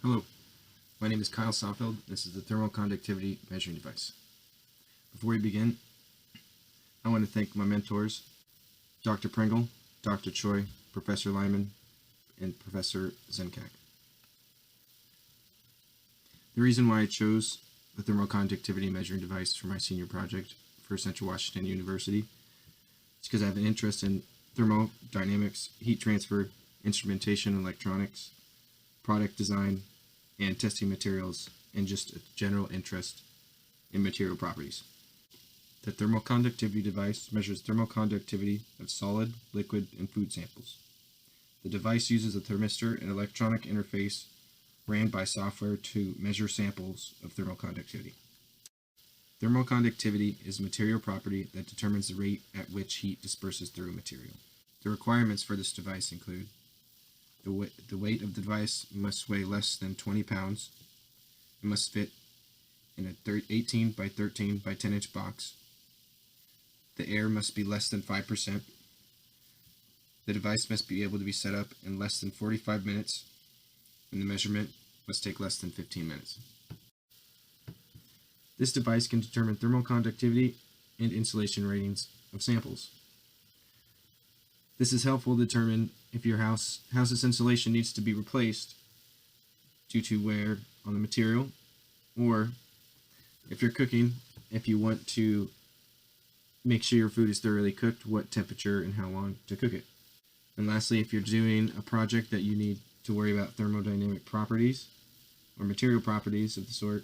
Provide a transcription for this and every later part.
Hello, my name is Kyle Saalfeld. This is the thermal conductivity measuring device. Before we begin, I want to thank my mentors, Dr. Pringle, Dr. Choi, Professor Lyman, and Professor Zenkak. The reason why I chose the thermal conductivity measuring device for my senior project for Central Washington University is because I have an interest in thermodynamics, heat transfer, instrumentation, electronics, product design, and testing materials, and just a general interest in material properties. The thermal conductivity device measures thermal conductivity of solid, liquid, and food samples. The device uses a thermistor and electronic interface ran by software to measure samples of thermal conductivity. Thermal conductivity is a material property that determines the rate at which heat disperses through a material. The requirements for this device include the weight of the device must weigh less than 20 pounds. It must fit in a 18 by 13 by 10 inch box. The air must be less than 5%. The device must be able to be set up in less than 45 minutes, and the measurement must take less than 15 minutes. This device can determine thermal conductivity and insulation ratings of samples. This is helpful to determine if your house's insulation needs to be replaced due to wear on the material, or if you're cooking, if you want to make sure your food is thoroughly cooked, what temperature and how long to cook it. And lastly, if you're doing a project that you need to worry about thermodynamic properties or material properties of the sort,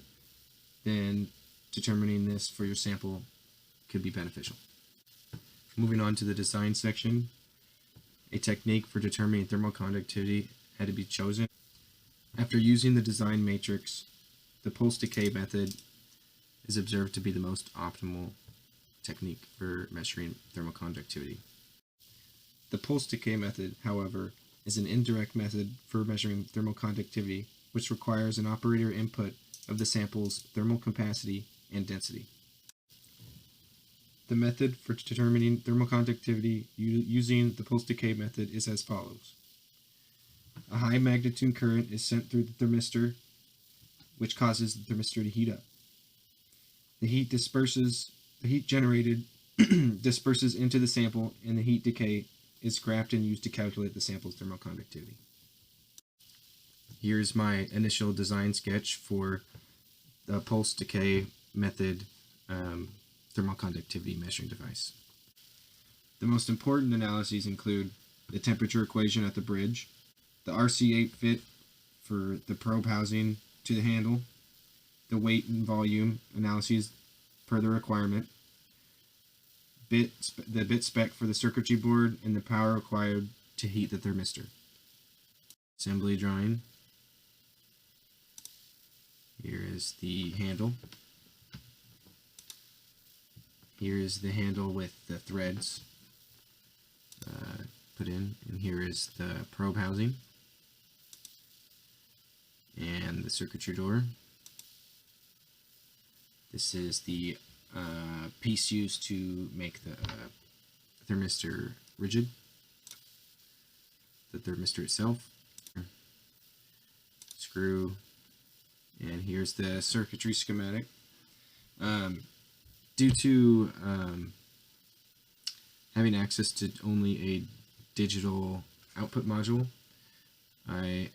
then determining this for your sample could be beneficial. Moving on to the design section, a technique for determining thermal conductivity had to be chosen. After using the design matrix, the pulse decay method is observed to be the most optimal technique for measuring thermal conductivity. The pulse decay method, however, is an indirect method for measuring thermal conductivity, which requires an operator input of the sample's thermal capacity and density. The method for determining thermal conductivity using the pulse decay method is as follows. A high magnitude current is sent through the thermistor, which causes the thermistor to heat up. The heat generated disperses into the sample, and the heat decay is graphed and used to calculate the sample's thermal conductivity. Here's my initial design sketch for the pulse decay method thermal conductivity measuring device. The most important analyses include the temperature equation at the bridge, the RC8 fit for the probe housing to the handle, the weight and volume analyses per the requirement, the bit spec for the circuitry board, and the power required to heat the thermistor. Assembly drawing. Here is the handle. Here is the handle with the threads put in, and here is the probe housing and the circuitry door. This is the piece used to make the thermistor rigid, the thermistor itself, screw, and here's the circuitry schematic. Due to having access to only a digital output module, I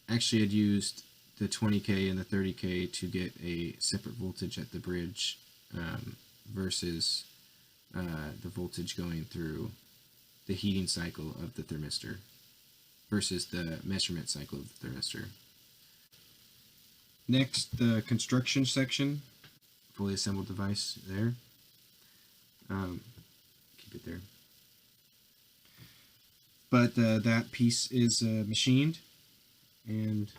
actually had used the 20K and the 30K to get a separate voltage at the bridge versus the voltage going through the heating cycle of the thermistor versus the measurement cycle of the thermistor. Next, the construction section. Fully assembled device there. Keep it there. But that piece is machined and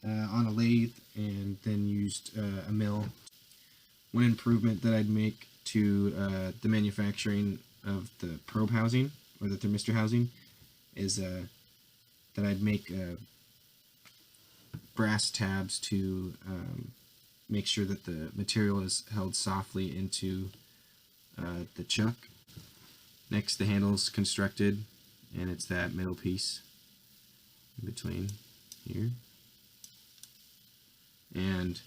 on a lathe, and then used a mill. One improvement that I'd make to the manufacturing of the probe housing or the thermistor housing is that I'd make brass tabs to make sure that the material is held softly into the chuck. Next, the handle is constructed, and it's that middle piece. in between here. And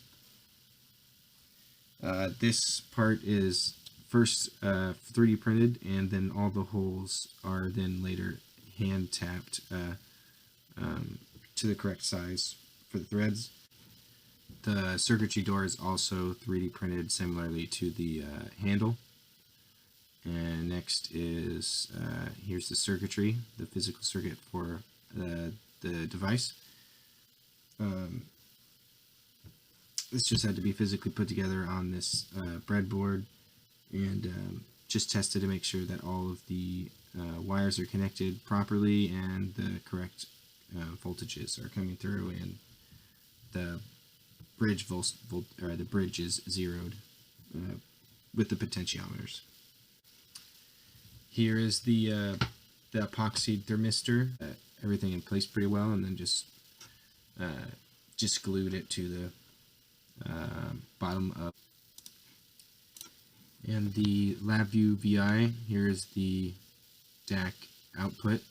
this part is first 3D printed, and then all the holes are then later hand tapped to the correct size for the threads. The circuitry door is also 3D printed similarly to the handle. And next is, here's the circuitry, the physical circuit for the device. This just had to be physically put together on this breadboard, and just tested to make sure that all of the wires are connected properly and the correct voltages are coming through, and the bridge the bridge is zeroed with the potentiometers. Here is the epoxy thermistor. Everything in place pretty well, and then just glued it to the bottom of. And the LabVIEW VI, here is the DAC output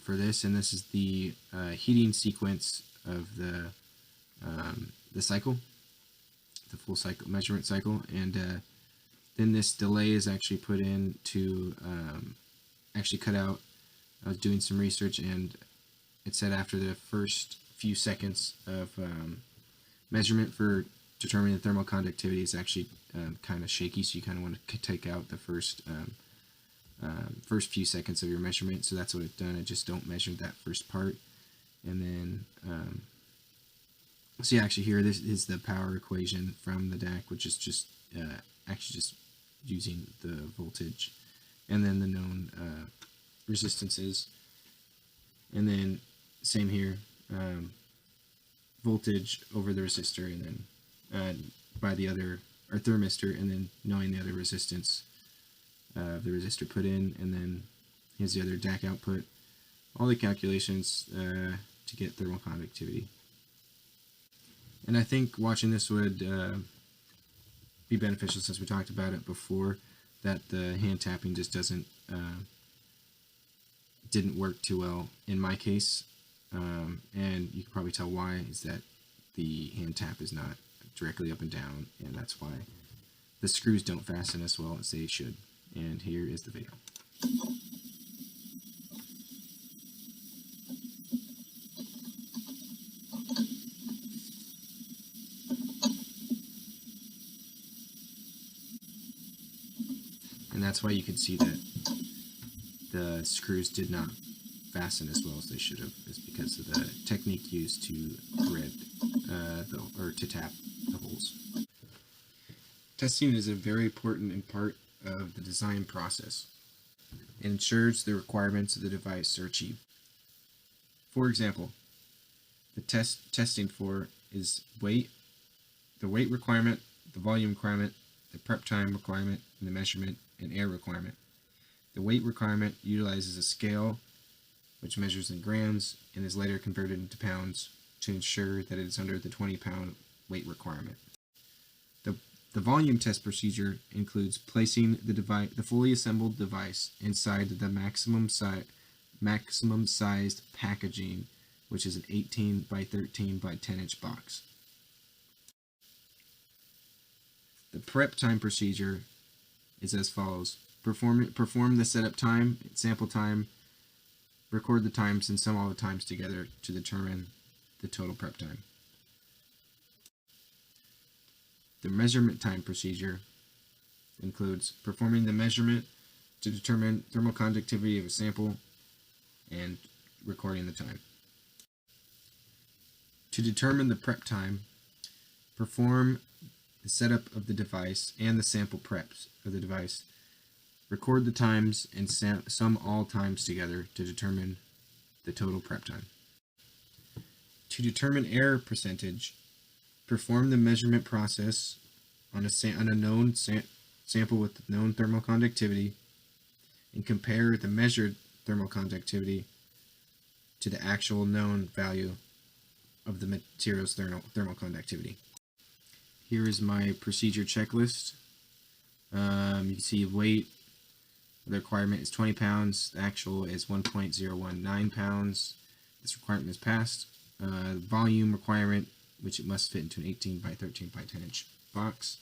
for this, and this is the heating sequence of the cycle, the full cycle measurement cycle, and then this delay is actually put in to actually cut out. I was doing some research, and it said after the first few seconds of measurement for determining the thermal conductivity is actually kind of shaky, so you kind of want to take out the first few seconds of your measurement. So that's what it's done. I just don't measure that first part, and then so yeah, actually here this is the power equation from the DAC, which is just actually just using the voltage and then the known resistances, and then same here, voltage over the resistor, and then by the other thermistor, and then knowing the other resistance of the resistor put in, and then here's the other DAC output. All the calculations to get thermal conductivity. And I think watching this would be beneficial, since we talked about it before, that the hand tapping just didn't work too well in my case, and you can probably tell why, is that the hand tap is not directly up and down, and that's why the screws don't fasten as well as they should. And here is the video. And that's why you can see that the screws did not fasten as well as they should have, is because of the technique used to thread or to tap the holes. Testing is a very important part of the design process. It ensures the requirements of the device are achieved. For example, the testing for is weight, the weight requirement, the volume requirement, the prep time requirement, and the measurement and air requirement. The weight requirement utilizes a scale which measures in grams and is later converted into pounds to ensure that it is under the 20-pound weight requirement. The volume test procedure includes placing the fully assembled device inside the maximum sized packaging, which is an 18 by 13 by 10 inch box. The prep time procedure is as follows. Perform the setup time, sample time, record the times, and sum all the times together to determine the total prep time. The measurement time procedure includes performing the measurement to determine thermal conductivity of a sample and recording the time. To determine the prep time, perform the setup of the device and the sample preps of the device. Record the times and sum all times together to determine the total prep time. To determine error percentage, perform the measurement process on a known sample with known thermal conductivity and compare the measured thermal conductivity to the actual known value of the material's thermal conductivity. Here is my procedure checklist. You can see weight. The requirement is 20 pounds. The actual is 1.019 pounds. this requirement is passed. Volume requirement, which it must fit into an 18 by 13 by 10 inch box.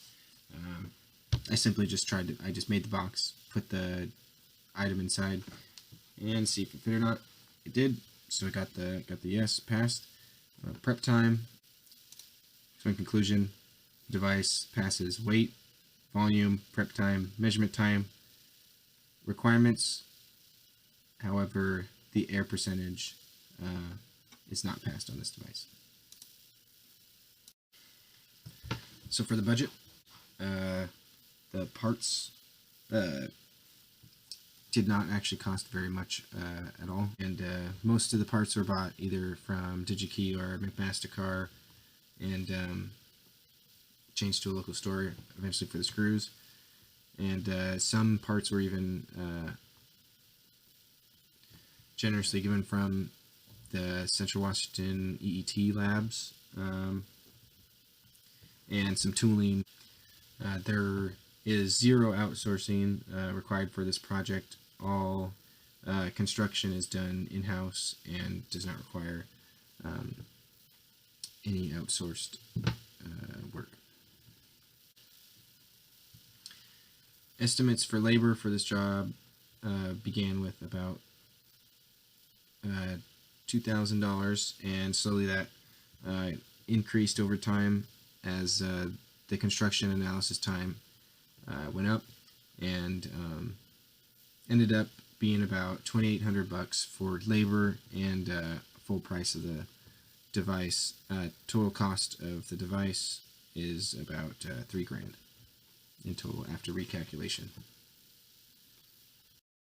I simply just I just made the box, put the item inside, and see if it fit or not. It did, so I got the yes, passed. Prep time. So in conclusion, device passes weight, volume, prep time, measurement time, requirements. However, the air percentage is not passed on this device. So for the budget, the parts did not actually cost very much at all, and most of the parts were bought either from DigiKey or McMaster-Carr, and changed to a local store eventually for the screws. And some parts were even generously given from the Central Washington EET labs, and some tooling. There is zero outsourcing required for this project. All construction is done in-house and does not require any outsourced work. Estimates for labor for this job began with about $2,000, and slowly that increased over time as the construction analysis time went up, and ended up being about $2,800 for labor and full price of the device. Total cost of the device is about $3,000 in total after recalculation.